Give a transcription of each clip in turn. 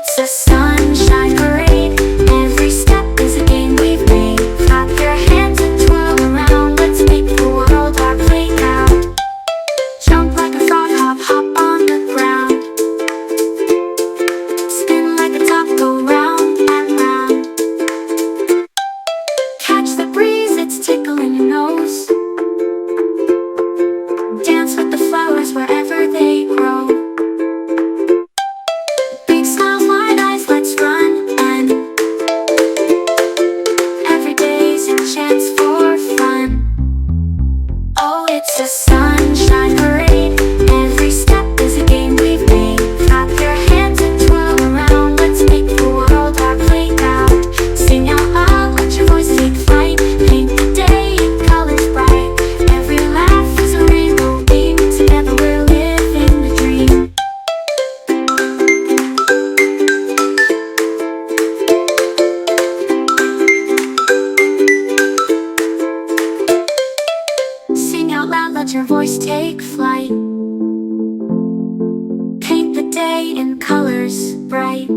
it's a sunshine parade. Every step is a game we've made. Clap your hands and twirl around. Let's make the world our playground. Jump like a frog, hop, hop on the ground. Spin like a top, go round and round. Catch the breeze, it's tickling your nose. Dance with the flowers wherever they grow. Big smile, wide eyes, let's run. And every day's a chance for fun. Oh, it's a sunshine parade. Every step is a game we've made. Clap your hands and twirl around. Let's make the world our playground. Sing out loud, let your voice take flight. Paint the day in colors bright. Every laugh is a rainbow beam. Together we're living the dream. Sing out loud, let your voice take flight. Paint the day in colors bright.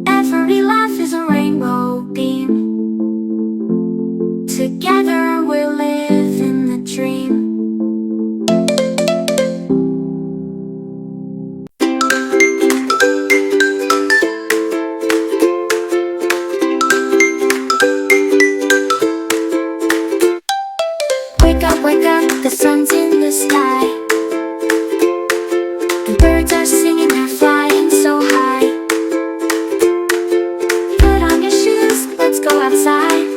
Every laugh is a rainbow beam. Together we'll live in the dream. Wake up, the sun's in the sky. The birds are singing, they're flying so high. Put on your shoes, let's go outside.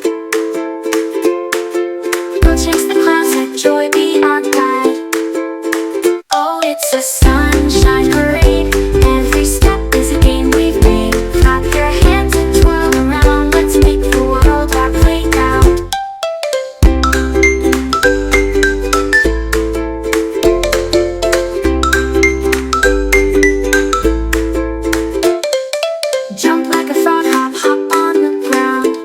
We'll chase the clouds, let joy be our guide. Oh, it's a sunshine parade. Every step is a game we've made. Clap your hands and twirl around. Let's make the world our playground. Jump like a frog, hop, hop on the ground.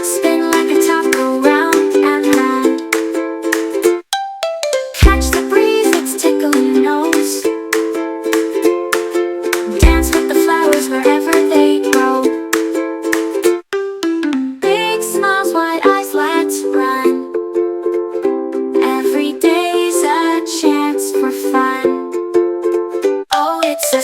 Spin like a top, go round and round. Catch the breeze, it's tickling your nose. Dance with the flowers wherever they grow. Big smiles, wide eyes, let's run. Every day's a chance for fun. Oh, it's a